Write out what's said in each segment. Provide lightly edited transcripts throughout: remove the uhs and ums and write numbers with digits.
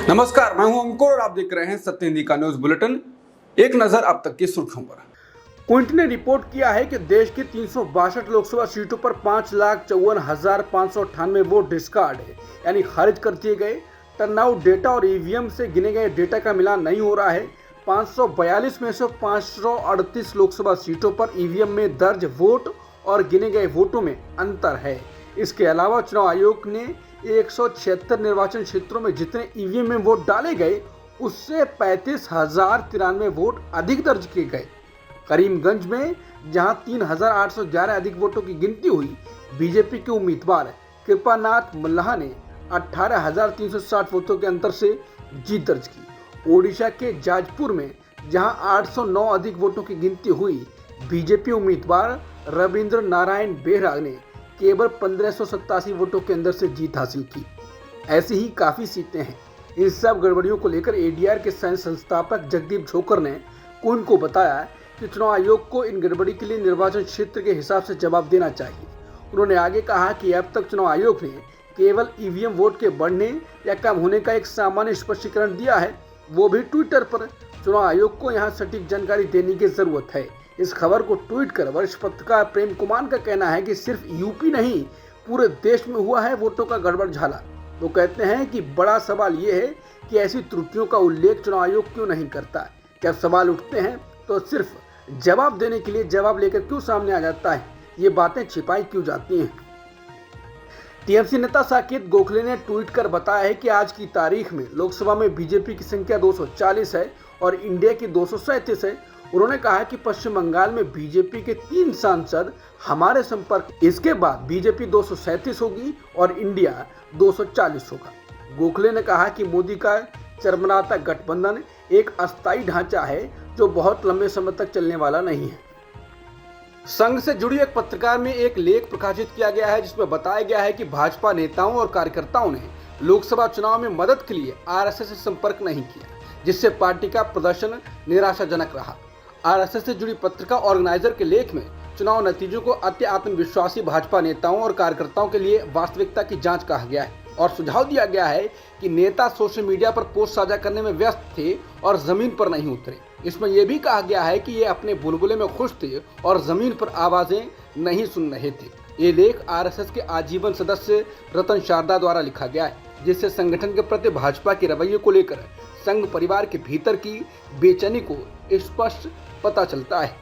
नमस्कार, मैं हूं अंकुर और आप देख रहे हैं सत्य हिंदी का न्यूज बुलेटिन। एक नजर अब तक की सुर्खियों पर। क्विंट ने रिपोर्ट किया है कि देश की 362 लोकसभा सीटों पर 5,54,598 वोट डिस्कार्ड है, यानी खारिज कर दिए गए। टर्नआउट डेटा और ईवीएम से गिने गए डेटा का मिलान नहीं हो रहा है। 542 में से 538 लोकसभा सीटों पर ईवीएम में दर्ज वोट और गिने गए वोटों में अंतर है। इसके अलावा चुनाव आयोग ने 176 निर्वाचन क्षेत्रों में जितने ईवीएम में वोट डाले गए उससे 35,093 वोट अधिक दर्ज किए गए। करीमगंज में जहां 3,811 अधिक वोटों की गिनती हुई, बीजेपी के उम्मीदवार कृपानाथ मल्लाह ने 18,360 वोटों के अंतर से जीत दर्ज की। ओडिशा के जाजपुर में जहां 809 अधिक वोटों की गिनती हुई, बीजेपी उम्मीदवार रविंद्र नारायण बेहरा ने केवल 1587 वोटों के अंदर से जीत हासिल की। ऐसी ही काफ़ी सीटें हैं। इन सब गड़बड़ियों को लेकर एडीआर के संस्थापक जगदीप झोकर ने क्विंट को बताया कि चुनाव आयोग को इन गड़बड़ी के लिए निर्वाचन क्षेत्र के हिसाब से जवाब देना चाहिए। उन्होंने आगे कहा कि अब तक चुनाव आयोग ने केवल ईवीएम वोट के बढ़ने या कम होने का एक सामान्य स्पष्टीकरण दिया है, वो भी ट्विटर पर। चुनाव आयोग को यहाँ सटीक जानकारी देने की जरूरत है। इस खबर को ट्वीट कर वरिष्ठ पत्रकार प्रेम कुमार का कहना है कि सिर्फ यूपी नहीं, पूरे देश में हुआ है वोटों का गड़बड़ झाला। वो कहते हैं कि बड़ा सवाल ये है कि ऐसी त्रुटियों का उल्लेख चुनाव आयोग क्यों नहीं करता। जब सवाल उठते हैं तो सिर्फ जवाब देने के लिए जवाब लेकर क्यों सामने आ जाता है, ये बातें छिपाई क्यों जाती हैं। टीएमसी नेता साकेत गोखले ने ट्वीट कर बताया है कि आज की तारीख में लोकसभा में बीजेपी की संख्या 240 है और इंडिया की 237 है। उन्होंने कहा कि पश्चिम बंगाल में बीजेपी के 3 सांसद हमारे संपर्क, इसके बाद बीजेपी 237 होगी और इंडिया 240 होगा। गोखले ने कहा कि मोदी का चरमराता गठबंधन एक अस्थायी ढांचा है जो बहुत लंबे समय तक चलने वाला नहीं है। संघ से जुड़ी एक पत्रिका में एक लेख प्रकाशित किया गया है जिसमें बताया गया है कि भाजपा नेताओं और कार्यकर्ताओं ने लोकसभा चुनाव में मदद के लिए आरएसएस से संपर्क नहीं किया, जिससे पार्टी का प्रदर्शन निराशाजनक रहा। आरएसएस से जुड़ी पत्रिका ऑर्गेनाइजर के लेख में चुनाव नतीजों को अति आत्मविश्वासी भाजपा नेताओं और कार्यकर्ताओं के लिए वास्तविकता की जांच कहा गया है और सुझाव दिया गया है कि नेता सोशल मीडिया पर पोस्ट साझा करने में व्यस्त थे और जमीन पर नहीं उतरे। इसमें यह भी कहा गया है कि ये अपने बुलबुले में खुश थे और जमीन पर आवाजें नहीं सुन रहे थे। ये लेख आरएसएस के आजीवन सदस्य रतन शारदा द्वारा लिखा गया है, जिससे संगठन के प्रति भाजपा के रवैये को लेकर संघ परिवार के भीतर की बेचैनी को स्पष्ट पता चलता है।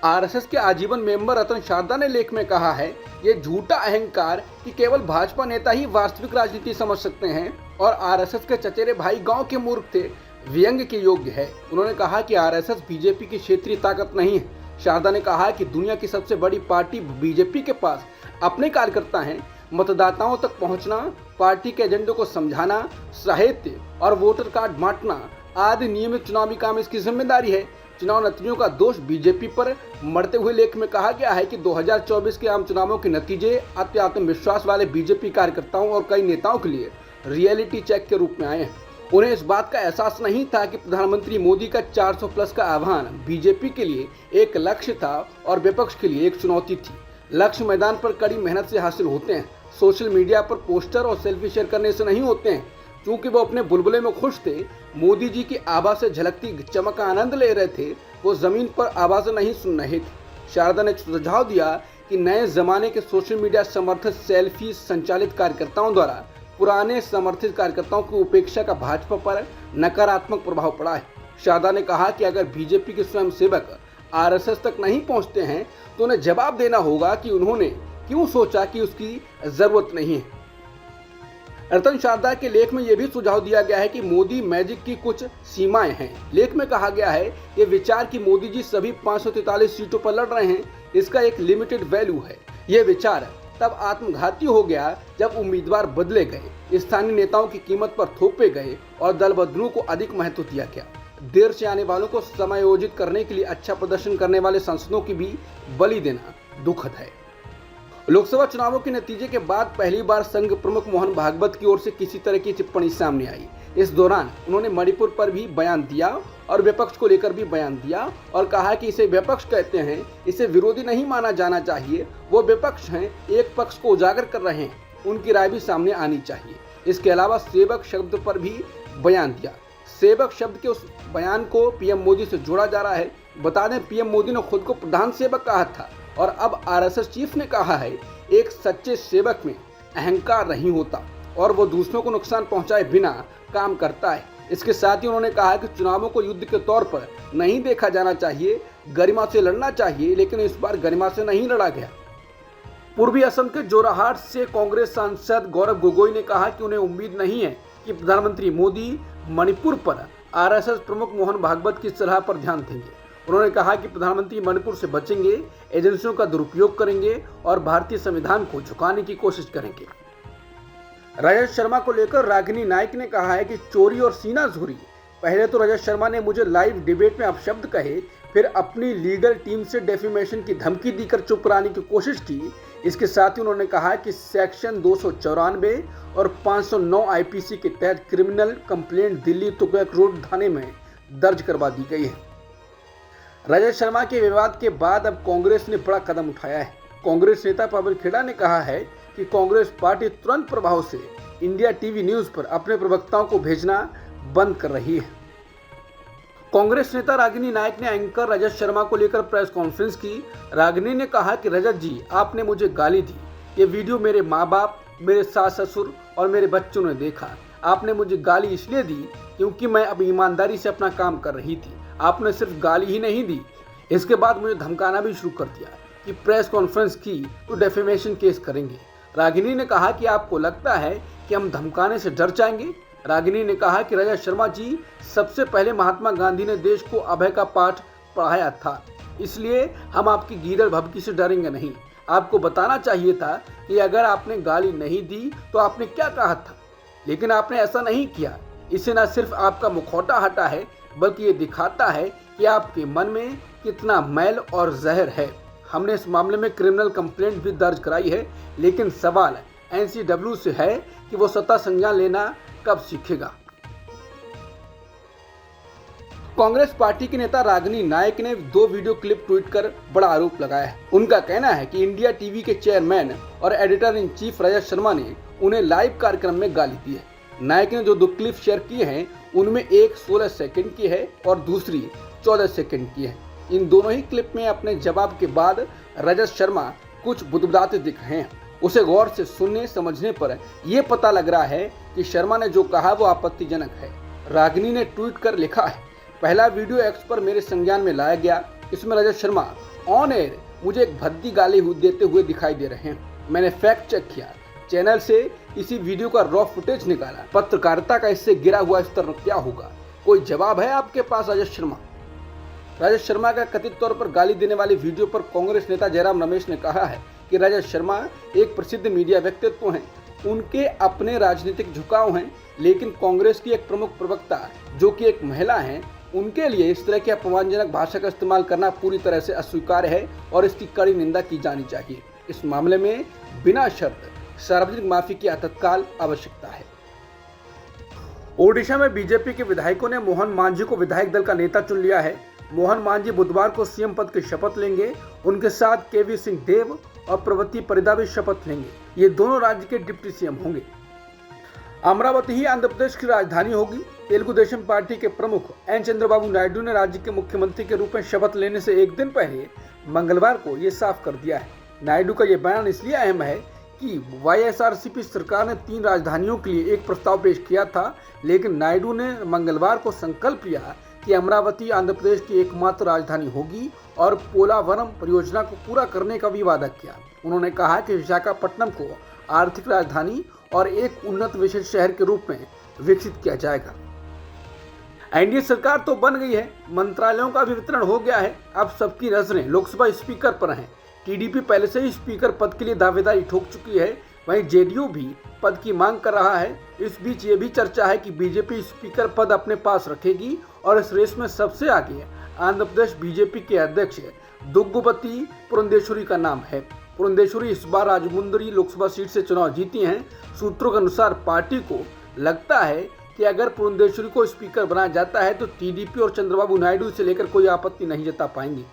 आरएसएस के आजीवन मेंबर रतन शारदा ने लेख में कहा है, ये झूठा अहंकार कि केवल भाजपा नेता ही वास्तविक राजनीति समझ सकते हैं और आरएसएस के चचेरे भाई गांव के मूर्ख थे, व्यंग के योग्य है। उन्होंने कहा कि आरएसएस बीजेपी की क्षेत्रीय ताकत नहीं है। शारदा ने कहा कि दुनिया की सबसे बड़ी पार्टी बीजेपी के पास अपने कार्यकर्ता हैं। मतदाताओं तक पहुंचना, पार्टी के एजेंडे को समझाना, साहित्य और वोटर कार्ड बांटना आदि नियमित चुनावी काम इसकी जिम्मेदारी है। चुनाव नतीजों का दोष बीजेपी पर मढ़ते हुए लेख में कहा गया है कि 2024 के आम चुनावों के नतीजे अति आत्मविश्वास वाले बीजेपी कार्यकर्ताओं और कई नेताओं के लिए रियलिटी चेक के रूप में आए हैं। उन्हें इस बात का एहसास नहीं था कि प्रधानमंत्री मोदी का 400+ का आह्वान बीजेपी के लिए एक लक्ष्य था और विपक्ष के लिए एक चुनौती थी। लक्ष्य मैदान पर कड़ी मेहनत से हासिल होते हैं, सोशल मीडिया पर पोस्टर और सेल्फी शेयर करने से नहीं होते हैं। क्योंकि वो अपने बुलबुले में खुश थे, मोदी जी की आभा से झलकती चमक का आनंद ले रहे थे, वो जमीन पर आवाज़ें नहीं सुन रहे थे। शारदा ने सुझाव दिया कि नए जमाने के सोशल मीडिया समर्थित सेल्फी संचालित कार्यकर्ताओं द्वारा पुराने समर्थित कार्यकर्ताओं की उपेक्षा का भाजपा पर नकारात्मक प्रभाव पड़ा है। शारदा ने कहा कि अगर बीजेपी के स्वयंसेवक आरएसएस तक नहीं पहुंचते हैं तो उन्हें जवाब देना होगा कि उन्होंने क्यों सोचा कि उसकी जरूरत नहीं है। रतन शारदा के लेख में यह भी सुझाव दिया गया है कि मोदी मैजिक की कुछ सीमाएं हैं। लेख में कहा गया है ये विचार कि मोदी जी सभी 543 सीटों पर लड़ रहे हैं, इसका एक लिमिटेड वैल्यू है। यह विचार तब आत्मघाती हो गया जब उम्मीदवार बदले गए, स्थानीय नेताओं की कीमत पर थोपे गए और दल बदलू को अधिक महत्व दिया गया। देर से आने वालों को समायोजित करने के लिए अच्छा प्रदर्शन करने वाले सांसदों की भी बलि देना दुखद है। लोकसभा चुनावों के नतीजे के बाद पहली बार संघ प्रमुख मोहन भागवत की ओर से किसी तरह की टिप्पणी सामने आई। इस दौरान उन्होंने मणिपुर पर भी बयान दिया और विपक्ष को लेकर भी बयान दिया और कहा कि इसे विपक्ष कहते हैं, इसे विरोधी नहीं माना जाना चाहिए। वो विपक्ष हैं, एक पक्ष को उजागर कर रहे हैं, उनकी राय भी सामने आनी चाहिए। इसके अलावा सेवक शब्द पर भी बयान दिया। सेवक शब्द के उस बयान को पीएम मोदी से जोड़ा जा रहा है। बता दें, पीएम मोदी ने खुद को प्रधान सेवक कहा था और अब आरएसएस चीफ ने कहा है एक सच्चे सेवक में अहंकार नहीं होता और वो दूसरों को नुकसान पहुंचाए बिना काम करता है। इसके साथ ही उन्होंने कहा कि चुनावों को युद्ध के तौर पर नहीं देखा जाना चाहिए, गरिमा से लड़ना चाहिए, लेकिन इस बार गरिमा से नहीं लड़ा गया। पूर्वी असम के जोरहाट से कांग्रेस सांसद गौरव गोगोई ने कहा कि उन्हें उम्मीद नहीं है कि प्रधानमंत्री मोदी मणिपुर पर आरएसएस प्रमुख मोहन भागवत की सलाह पर ध्यान देंगे। उन्होंने कहा कि प्रधानमंत्री मणिपुर से बचेंगे, एजेंसियों का दुरुपयोग करेंगे और भारतीय संविधान को झुकाने की कोशिश करेंगे। रजत शर्मा को लेकर रागिनी नाइक ने कहा है कि चोरी और सीनाजोरी। पहले तो रजत शर्मा ने मुझे लाइव डिबेट में अपशब्द कहे, फिर अपनी लीगल टीम से डेफेमेशन की धमकी देकर चुप कराने की कोशिश की। इसके साथ ही उन्होंने कहा कि सेक्शन 294 और 509 आईपीसी के तहत criminal complaint Delhi Tughlak road थाने में दर्ज करवा दी गई है। रजत शर्मा के विवाद के बाद अब कांग्रेस ने बड़ा कदम उठाया है। कांग्रेस नेता पवन खेड़ा ने कहा है कि कांग्रेस पार्टी तुरंत प्रभाव से इंडिया टीवी न्यूज पर अपने प्रवक्ताओं को भेजना बंद कर रही है। कांग्रेस नेता रागिनी नाइक ने एंकर रजत शर्मा को लेकर प्रेस कॉन्फ्रेंस की। रागिनी ने कहा कि रजत जी, आपने मुझे गाली दी। ये वीडियो मेरे माँ बाप, मेरे सास ससुर और मेरे बच्चों ने देखा। आपने मुझे गाली इसलिए दी क्योंकि मैं अब ईमानदारी से अपना काम कर रही थी। आपने सिर्फ गाली ही नहीं दी, इसके बाद मुझे धमकाना भी शुरू कर दिया कि प्रेस कॉन्फ्रेंस की तो डेफेमेशन केस करेंगे। रागिनी ने कहा कि आपको लगता है कि हम धमकाने से डर जाएंगे। रागिनी ने कहा कि रजत शर्मा जी, सबसे पहले महात्मा गांधी ने देश को अभय का पाठ पढ़ाया था, इसलिए हम आपकी गीदड़ भभकी से डरेंगे नहीं। आपको बताना चाहिए था कि अगर आपने गाली नहीं दी तो आपने क्या कहा था, लेकिन आपने ऐसा नहीं किया। इससे न सिर्फ आपका मुखौटा हटा है, बल्कि ये दिखाता है कि आपके मन में कितना मैल और जहर है। हमने इस मामले में क्रिमिनल कंप्लेंट भी दर्ज कराई है, लेकिन सवाल एनसीडब्ल्यू से है कि वो सत्ता संज्ञान लेना कब सीखेगा। कांग्रेस पार्टी के नेता रागिनी नाइक ने 2 वीडियो क्लिप ट्वीट कर बड़ा आरोप लगाया है। उनका कहना है कि इंडिया टीवी के चेयरमैन और editor in chief Rajat Sharma ने उन्हें लाइव कार्यक्रम में गाली दी है। नाइक ने जो 2 क्लिप शेयर किए हैं, उनमें एक 16 सेकंड की है और दूसरी 14 सेकंड की है। इन दोनों ही क्लिप में अपने जवाब के बाद रजत शर्मा कुछ बुदबुदाते दिख रहे हैं। उसे गौर से सुनने समझने पर यह पता लग रहा है कि शर्मा ने जो कहा वो आपत्तिजनक है। रागिनी ने ट्वीट कर लिखा है, पहला वीडियो एक्स पर मेरे संज्ञान में लाया गया। इसमें रजत शर्मा ऑन एयर मुझे एक भद्दी गाली देते हुए दिखाई दे रहे हैं। मैंने फैक्ट चेक किया, चैनल से इसी वीडियो का रॉ फुटेज निकाला। पत्रकारिता का इससे गिरा हुआ स्तर क्या होगा? कोई जवाब है आपके पास रजत शर्मा? रजत शर्मा का कथित तौर पर गाली देने वाली वीडियो पर कांग्रेस नेता जयराम रमेश ने कहा है कि रजत शर्मा एक प्रसिद्ध मीडिया व्यक्तित्व हैं, उनके अपने राजनीतिक झुकाव हैं, लेकिन कांग्रेस की एक प्रमुख प्रवक्ता जो कि एक महिला हैं, उनके लिए इस तरह की अपमानजनक भाषा का इस्तेमाल करना पूरी तरह से अस्वीकार्य है और इसकी कड़ी निंदा की जानी चाहिए। इस मामले में बिना शर्त सार्वजनिक माफी की तत्काल आवश्यकता है। ओडिशा में बीजेपी के विधायकों ने मोहन मांझी को विधायक दल का नेता चुन लिया है। मोहन मांझी बुधवार को सीएम पद की शपथ लेंगे। उनके साथ केवी सिंह देव और प्रवृत्ति परिदा भी शपथ लेंगे। ये दोनों राज्य के डिप्टी सीएम होंगे। अमरावती ही आंध्र प्रदेश की राजधानी होगी। तेलुगु देशम पार्टी के प्रमुख एन चंद्रबाबू नायडू ने राज्य के मुख्यमंत्री के रूप में शपथ लेने से एक दिन पहले मंगलवार को ये साफ कर दिया है। नायडू का ये बयान इसलिए अहम है कि वाईएसआरसीपी सरकार ने 3 राजधानियों के लिए एक प्रस्ताव पेश किया था, लेकिन नायडू ने मंगलवार को संकल्प लिया कि अमरावती आंध्र प्रदेश की एकमात्र राजधानी होगी और पोलावरम परियोजना को पूरा करने का भी वादा किया। उन्होंने कहा कि विशाखापट्टनम को आर्थिक राजधानी और एक उन्नत विशेष शहर के रूप में विकसित किया जाएगा। एनडीए सरकार तो बन गई है, मंत्रालयों का भी वितरण हो गया है। अब सबकी नजरें लोकसभा स्पीकर पर हैं। टीडीपी पहले से ही स्पीकर पद के लिए दावेदारी ठोक चुकी है, वहीं जेडीयू भी पद की मांग कर रहा है। इस बीच ये भी चर्चा है कि बीजेपी स्पीकर पद अपने पास रखेगी और इस रेस में सबसे आगे आंध्र प्रदेश बीजेपी के अध्यक्ष दुग्गुबती पुरंदेश्वरी का नाम है। पुरंदेश्वरी इस बार राजमुंदरी लोकसभा सीट से चुनाव जीती हैं। सूत्रों के अनुसार पार्टी को लगता है कि अगर पुरंदेश्वरी को स्पीकर बनाया जाता है तो टीडीपी और चंद्रबाबू नायडू से लेकर कोई आपत्ति नहीं जता पाएंगे।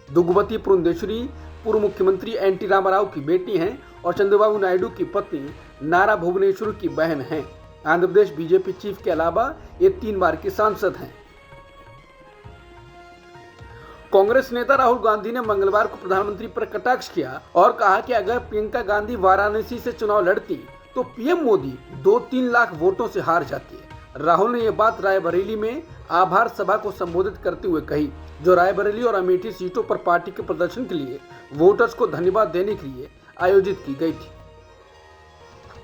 दुग्गुबती पुरंदेश्वरी पूर्व मुख्यमंत्री एनटी रामाराव की बेटी हैं और चंद्रबाबू नायडू की पत्नी नारा भुवनेश्वरी की बहन हैं। आंध्र प्रदेश बीजेपी चीफ के अलावा ये 3 बार के सांसद हैं। कांग्रेस नेता राहुल गांधी ने मंगलवार को प्रधानमंत्री पर कटाक्ष किया और कहा कि अगर प्रियंका गांधी वाराणसी से चुनाव लड़ती तो पीएम मोदी 2-3 लाख वोटों से हार जाती है। राहुल ने यह बात रायबरेली में आभार सभा को संबोधित करते हुए कही, जो रायबरेली और अमेठी सीटों पर पार्टी के प्रदर्शन के लिए वोटर्स को धन्यवाद देने के लिए आयोजित की गई थी।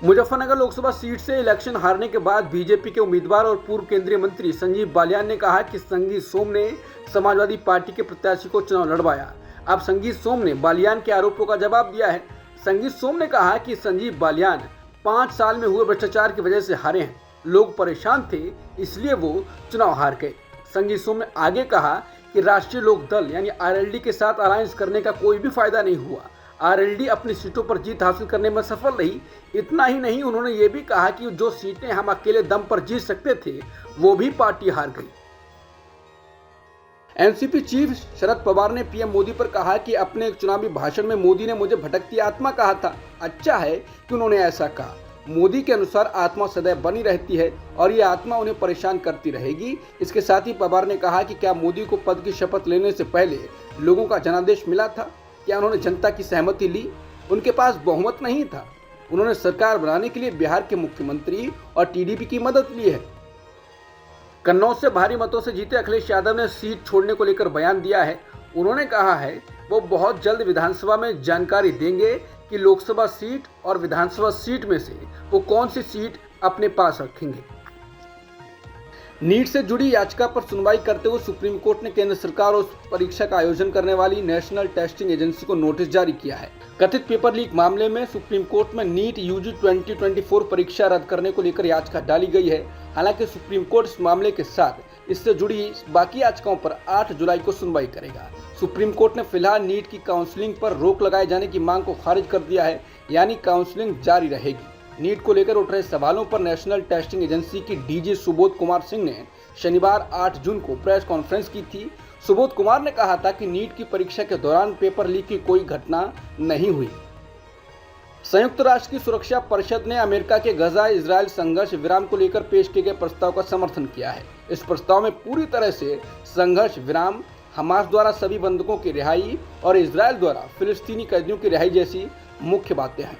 मुजफ्फरनगर लोकसभा सीट से इलेक्शन हारने के बाद बीजेपी के उम्मीदवार और पूर्व केंद्रीय मंत्री संजीव बालियान ने कहा कि संगीत सोम ने समाजवादी पार्टी के प्रत्याशी को चुनाव लड़वाया। अब संगीत सोम ने बालियान के आरोपों का जवाब दिया है। संगीत सोम ने कहा कि संजीव बालियान 5 साल में हुए भ्रष्टाचार की वजह से हारे हैं। लोग परेशान थे, इसलिए वो चुनाव हार गए। संगीत सोम ने आगे कहा कि राष्ट्रीय लोक दल यानी आरएलडी के साथ अलायंस करने का कोई भी फायदा नहीं हुआ। आरएलडी अपनी सीटों पर जीत हासिल करने में सफल रही। इतना ही नहीं, उन्होंने ये भी कहा कि जो सीटें हम अकेले दम पर जीत सकते थे वो भी पार्टी हार गई। एनसीपी चीफ शरद पवार ने पीएम मोदी पर कहा कि अपने एक चुनावी भाषण में मोदी ने मुझे भटकती आत्मा कहा था। अच्छा है कि उन्होंने ऐसा कहा। मोदी के अनुसार आत्मा सदैव बनी रहती है और ये आत्मा उन्हें परेशान करती रहेगी। इसके साथ ही पवार ने कहा कि क्या मोदी को पद की शपथ लेने से पहले लोगों का जनादेश मिला था? क्या उन्होंने जनता की सहमति ली? उनके पास बहुमत नहीं था। उन्होंने सरकार बनाने के लिए बिहार के मुख्यमंत्री और टीडीपी की मदद ली है। कन्नौज से भारी मतों से जीते अखिलेश यादव ने सीट छोड़ने को लेकर बयान दिया है। उन्होंने कहा है वो बहुत जल्द विधानसभा में जानकारी देंगे कि लोकसभा सीट और विधानसभा सीट में से वो कौन सी सीट अपने पास रखेंगे। नीट से जुड़ी याचिका पर सुनवाई करते हुए सुप्रीम कोर्ट ने केंद्र सरकार और उस परीक्षा का आयोजन करने वाली नेशनल टेस्टिंग एजेंसी को नोटिस जारी किया है। कथित पेपर लीक मामले में सुप्रीम कोर्ट में नीट यूजी 2024 परीक्षा रद्द करने को लेकर याचिका डाली गई है। हालांकि सुप्रीम कोर्ट इस मामले के साथ इससे जुड़ी बाकी याचिकाओं पर 8 जुलाई को सुनवाई करेगा। सुप्रीम कोर्ट ने फिलहाल नीट की काउंसलिंग पर रोक लगाए जाने की मांग को खारिज कर दिया है, यानी काउंसलिंग जारी रहेगी। नीट को लेकर उठ रहे सवालों पर नेशनल टेस्टिंग एजेंसी की डीजी सुबोध कुमार सिंह ने शनिवार 8 जून को प्रेस कॉन्फ्रेंस की थी। सुबोध कुमार ने कहा था कि नीट की परीक्षा के दौरान पेपर लीक की कोई घटना नहीं हुई। संयुक्त राष्ट्र की सुरक्षा परिषद ने अमेरिका के गजा इजरायल संघर्ष विराम को लेकर पेश किए गए प्रस्ताव का समर्थन किया है। इस प्रस्ताव में पूरी तरह से संघर्ष विराम, हमास द्वारा सभी बंधकों की रिहाई और इजरायल द्वारा फिलिस्तीनी कैदियों की रिहाई जैसी मुख्य बातें हैं।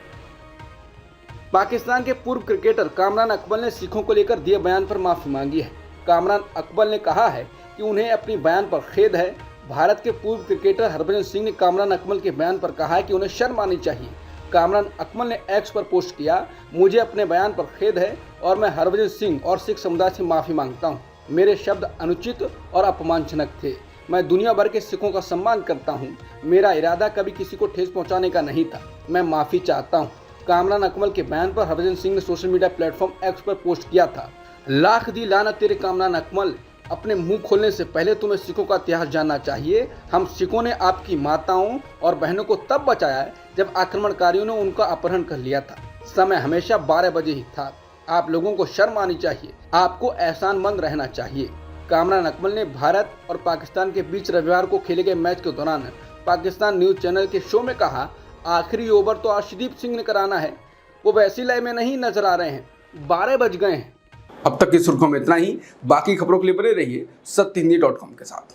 पाकिस्तान के पूर्व क्रिकेटर कामरान अकमल ने सिखों को लेकर दिए बयान पर माफी मांगी है। कामरान अकमल ने कहा है कि उन्हें अपनी बयान पर खेद है। भारत के पूर्व क्रिकेटर हरभजन सिंह ने कामरान अकमल के बयान पर कहा है कि उन्हें शर्म आनी चाहिए। कामरान अकमल ने एक्स पर पोस्ट किया, मुझे अपने बयान पर खेद है और मैं हरभजन सिंह और सिख समुदाय से माफी मांगता हूँ। मेरे शब्द अनुचित और अपमानजनक थे। मैं दुनिया भर के सिखों का सम्मान करता हूँ। मेरा इरादा कभी किसी को ठेस पहुँचाने का नहीं था। मैं माफी चाहता हूँ। कामरान अकमल के बयान पर हरभजन सिंह ने सोशल मीडिया प्लेटफॉर्म एक्स पर पोस्ट किया था। लाख दी लानत तेरे कामरान अकमल, अपने मुंह खोलने से पहले तुम्हें सिखों का इतिहास जानना चाहिए। हम सिखों ने आपकी माताओं और बहनों को तब बचाया जब आक्रमणकारियों ने उनका अपहरण कर लिया था। समय हमेशा 12 बजे ही था। आप लोगों को शर्म आनी चाहिए। आपको एहसानमंद रहना चाहिए। कामरान अकमल ने भारत और पाकिस्तान के बीच रविवार को खेले गए मैच के दौरान पाकिस्तान न्यूज चैनल के शो में कहा, आखिरी ओवर तो अर्शदीप सिंह ने कराना है। वो वैसी लय में नहीं नजर आ रहे हैं। 12 बज गए हैं। अब तक की सुर्खियों में इतना ही। बाकी खबरों के लिए बने रहिए सत्यहिंदी.com के साथ।